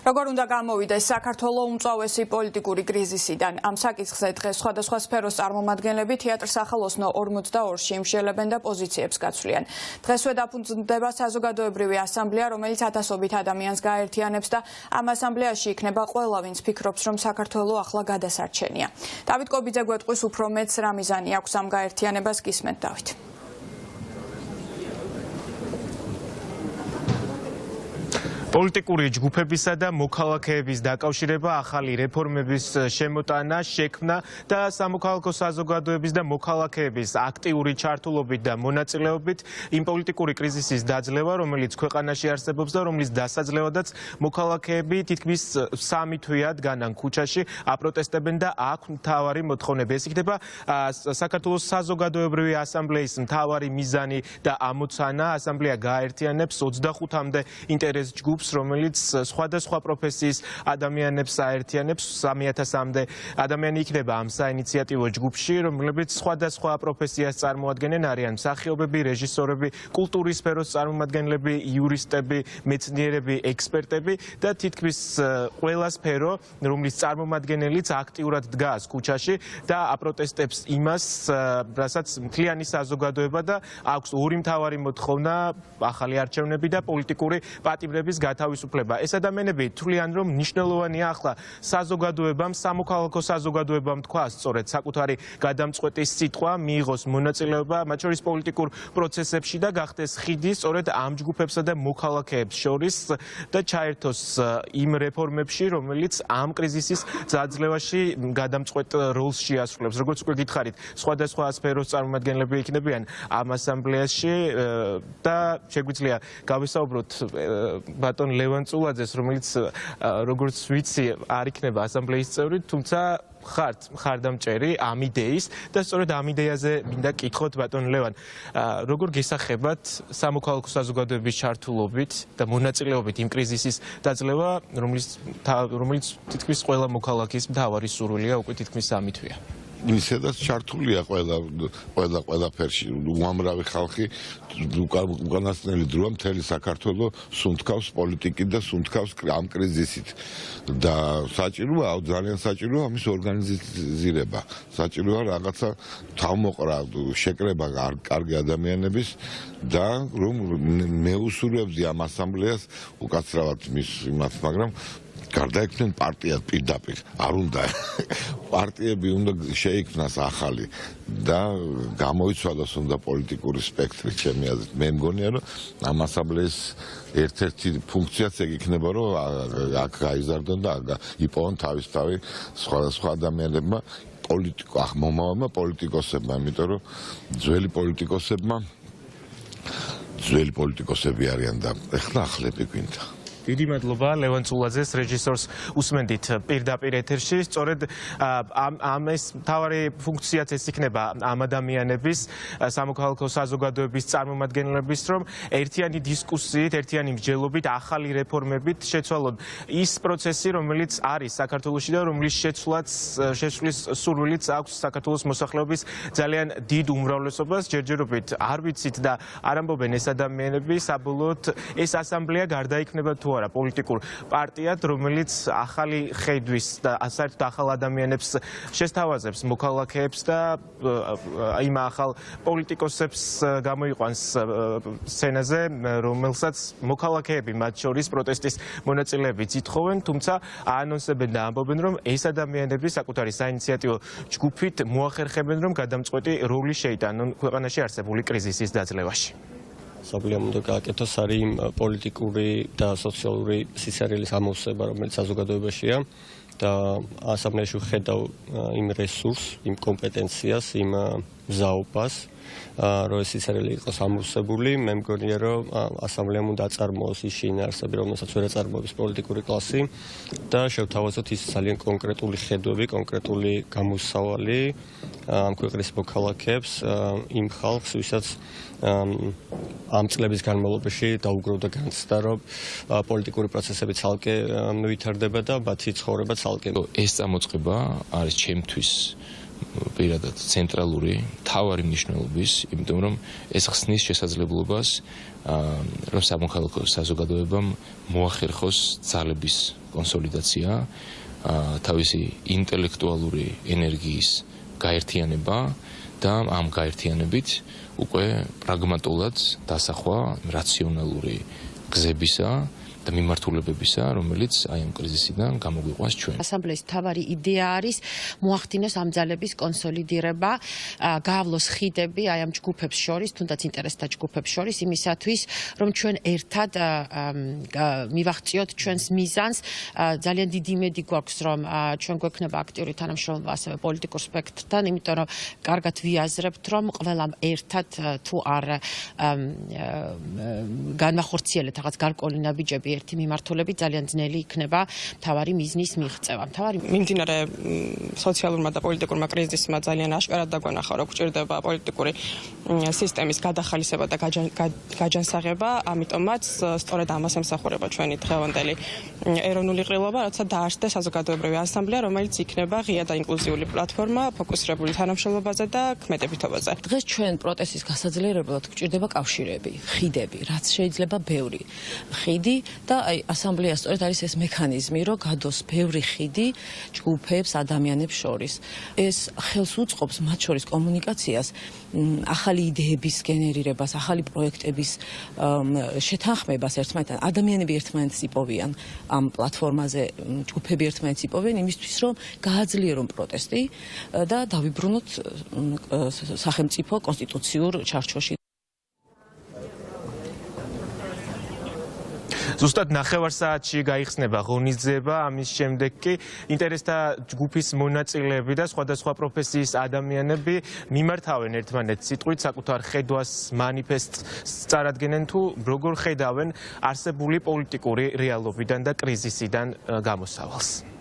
Როგორ უნდა გამოვიდეს საქართველოს უმწვავესი პოლიტიკური კრიზისიდან? Ამ საკითხზე დღეს სხვადასხვა სფეროს წარმომადგენლები თეატრ სახელოსნო 42-ში იმშელებენ და პოზიციებს გაცვლიან. დღესვე დაფუძნდება საზოგადოებრივი ასამბლეა, რომელიც ათასობით ადამიანს გააერთიანებს და ამ ასამბლეაში იქნება ყველა, ვინც ფიქრობს, რომ საქართველოს ახლა გადასარჩენია. დავით კობიძე გვეტყვის უფრო მეტს რა მიზანი აქვს ამ გაერთიანებას, გისმენთ დავით. პოლიტიკური ჯგუფებისა და მოქალაქეების დაკავშირება, ახალი რეფორმების შემოტანა, შექმნა და სამოქალაქო საზოგადოების და მოქალაქეების აქტიური ჩართულობით და მონაწილეობით იმ პოლიტიკური კრიზისის დაძლევა, რომელიც ქვეყანაში არსებობს და რომლის დასაძლევადაც მოქალაქეები თითქმის 3 თვეად განან ქუჩაში აპროტესტებენ და აქვს მთავარი მოთხოვნები. ეს იქნება საქართველოს საზოგადოებრივი ასამბლეის მთავარი მიზანი და ამოცანა. ასამბლეა გააერთიანებს 25-მდე ინტერეს ჯგუფს, რომელიც სხვადასხვა პროფესიის ადამიანებს აერთიანებს. 3000-მდე ადამიანი იქნება ამ საინიციატივო ჯგუფში, რომლებიც სხვადასხვა პროფესიას წარმოადგენენ. არიან მსახიობები, რეჟისორები, კულტურის სფეროს წარმომადგენლები, იურისტები, მეცნიერები, ექსპერტები და თითქმის ყველა სფერო, რომლის წარმომადგენელიც აქტიურად დგას ქუჩაში და აპროტესტებს იმას, რასაც მთლიანი საზოგადოება და აქვს ორი მთავარი მოთხოვნა: ახალი არჩევნები და პოლიტიკური პატიმრების გათავისუფლება. ეს ადამიანები თვლიან, რომ მნიშვნელოვანია ახლა საზოგადოებამ, სამოქალაქო საზოგადოებამ თქვა სწორედ საკუთარი გადამწყვეტი სიტყვა, მიიღოს მონაწილეობა მათ შორის პოლიტიკურ პროცესებში და გახდეს ხიდი სწორედ ამ ჯგუფებსა და მოქალაქეებს შორის და ჩაერთოს იმ რეფორმებში, რომელიც ამ კრიზისის დაძლევაში გადამწყვეტ როლს შეასრულებს. როგორც უკვე გითხარით, სხვადასხვა სფეროს წარმომადგენლები იქნებიან ამ ასამბლეაში და შეგვიძლია გავისაუბროთ ბატონ ლევან წულაძეს, რომელიც როგორც ვიცი არ იქნება ასამბლეის წევრი, თუმცა ხარდამჭერი ამ იდეის და სწორედ ამ იდეაზე მინდა კითხოთ ბატონ ლევან, როგორ გესახებათ სამოქალაქო საზოგადოების ჩართულობით და მონაწილეობით იმ კრიზისის დაძლევა, რომელიც თითქმის ყველა მოქალაქის მთავარი სურვილია უკვე თითქმის 3 თვეა. ისედაც ჩართულია ყველაფერში. უამრავი ხალხი უკანასკნელი დროა მთელი საქართველოს სუნთქავს პოლიტიკით და სუნთქავს ამ კრიზისით. და საჭიროა, ძალიან საჭიროა ამის ორგანიზირება. საჭიროა რაღაცა თავმოყრა შეკრება კარგი ადამიანების და რომ მეუსურვებდი ამ ასამბლეას უკაცრავად იმას, მაგრამ გარდაიქმნენ პარტიად პირდაპირ, არ უნდა პარტიები უნდა შეიქმნას ახალი და გამოიცვალოს უნდა პოლიტიკური სპექტრი. ჩემი აზრით, მე მგონია, რომ ამ ასამბლეის ერთ-ერთი ფუნქციაც ეგ იქნება, რომ აქ გაიზარდონ და იპოვონ თავისთავი სხვადასხვა ადამიანებმა, მომავალმა პოლიტიკოსებმა, იმიტომ რომ ძველი პოლიტიკოსები არიან და ეხლა ახლები გვინდა. დიდი მადლობა ლევან წულაძეს, რეჟისორს უსმენდით პირდაპირ ეთერში. სწორედ ამ ეს მთავარი ფუნქციაც ეს იქნება ამ ადამიანების, სამოქალაქო საზოგადოების წარმომადგენლების, რომ ერთიანი დისკუსიით, ერთიანი მსჯელობით, ახალი რეფორმებით შეცვალონ ის პროცესი, რომელიც არის საქართველოში და რომლის შეცვლის სურვილიც აქვს საქართველოს მოსახლეობის ძალიან დიდ უმრავლესობას. ჯერჯერობით არ ვიცით და არ ამბობენ ეს ადამიანები, საბოლოოდ ეს ასამბლეა გარდაიქმნება თუ არა პოლიტიკურ პარტიად, რომელიც ახალი ხედვის და საერთოდ ახალ ადამიანებს შესთავაზებს, მოქალაქეებს და იმ ახალ პოლიტიკოსებს გამოიყვანს სცენაზე, რომელსაც მოქალაქეები მათ შორის პროტესტის მონაწილეებიც ითხოვენ, თუმცა აანონსებენ და ამბობენ, რომ ეს ადამიანები საკუთარი საინიციატივო ჯგუფით მოახერხებენ, რომ გადამწყვეტი როლი შეიტანონ ქვეყანაში არსებული კრიზისის დაძლევაში. ასამბლეამ უნდა გააკეთოს არის იმ პოლიტიკური და სოციალური სისარელის ამოვსება, რომელიც საზოგადოებაშია და ასამბლეაში ხედავ იმ რესურსს, იმ კომპეტენციას, იმ მზაობას, რომ ეს სისარელი იყოს ამოვსებული. მე მგონია, რომ ასამბლეამ უნდა აწარმოოს ის შინაარსები, რომელსაც ვერ აწარმოებს პოლიტიკური კლასი და შევთავაზოთ ის ძალიან კონკრეტული ხედვები, კონკრეტული გამოსავალი ამ ქვეყნის მოქალაქეებს, იმ ხალხს, ვისაც ამ წლების განმავლობაში დაუგროვდა განცდა, რომ პოლიტიკური პროცესები ცალკე ვითარდება და მათი ცხოვრება ცალკე. ეს წამოწყება არის ჩემთვის პირადად ცენტრალური მთავარი მნიშვნელობის, იმიტომ რომ ეს ხსნის შესაძლებლობას, რომ სამოქალაქო საზოგადოებამ მოახერხოს ძალების კონსოლიდაცია, თავისი ინტელექტუალური ენერგიის გაერთიანება და ამ გაერთიანებით უკვე პრაგმატულად დასახვა რაციონალური გზებისა და მიმართულებებისა, რომელიც აი ამ კრიზისიდან გამოგვიყვანს ჩვენ. ასამბლეის მთავარი იდეა არის მოახდინოს ამ ძალების კონსოლიდირება, გაავლოს ხიდები აი ამ ჯგუფებს შორის, თუნდაც ინტერესთა ჯგუფებს შორის, იმისათვის, რომ ჩვენ ერთად მივაღწიოთ ჩვენს მიზანს. ძალიან დიდი იმედი გვაქვს, რომ ჩვენ გვექნება აქტიური თანამშრომლობა ასევე პოლიტიკურ სპექტრთან, იმიტომ რომ კარგად ვიაზრებთ, რომ ყველამ ერთად თუ არ განმახორციელეთ რაღაც გარკვეული ნაბიჯები ერთი მიმართულებით ძალიან ძნელი იქნება მთავარი მიზნის მიღწევა. მიმდინარე სოციალურმა და პოლიტიკურმა კრიზისმა ძალიან აშკარად დაგვანახა, რომ გვჭირდება პოლიტიკური სისტემის გადახალისება და გაჯანსაღება, ამიტომაც სწორედ ამას ემსახურება ჩვენი დღევანდელი ეროვნული ყრილობა, როცა დაარსდა საზოგადოებრივი ასამბლეა, რომელიც იქნება ღია და ინკლუზიური პლატფორმა, ფოკუსირებული თანამშრომლობაზე და ქმედებითობაზე. დღეს ჩვენ პროტესტის გასაძლიერებლად გვჭირდება კავშირები, ხიდები, რაც შეიძლება ბევრი ხიდი და აი ასამბლეა სწორედ არის ეს მექანიზმი, რომ გადოს ბევრი ხიდი ჯგუფებს, ადამიანებს შორის. ეს ხელს უწყობს მათ შორის კომუნიკაციას, ახალი იდეების გენერირებას, ახალი პროექტების შეთანხმებას ერთმანეთთან. ადამიანები ერთმანეთს იპოვიან ამ პლატფორმაზე, ჯგუფები ერთმანეთს იპოვიან იმისთვის, რომ გააძლიერონ პროტესტი და დავიბრუნოთ სახელმწიფო კონსტიტუციურ ჩარჩოში. ზუსტად 9 საათში გაიხსნება ღონისძიება, ამის შემდეგ კი ინტერესთა ჯგუფის მონაწილეები და სხვადასხვა პროფესიის ადამიანები მიმართავენ ერთმანეთს სიტყვით, საკუთარ ხედვას მანიფესტს წარადგენენ თუ როგორ ხედავენ არსებული პოლიტიკური რეალობიდან და კრიზისიდან გამოსავალს.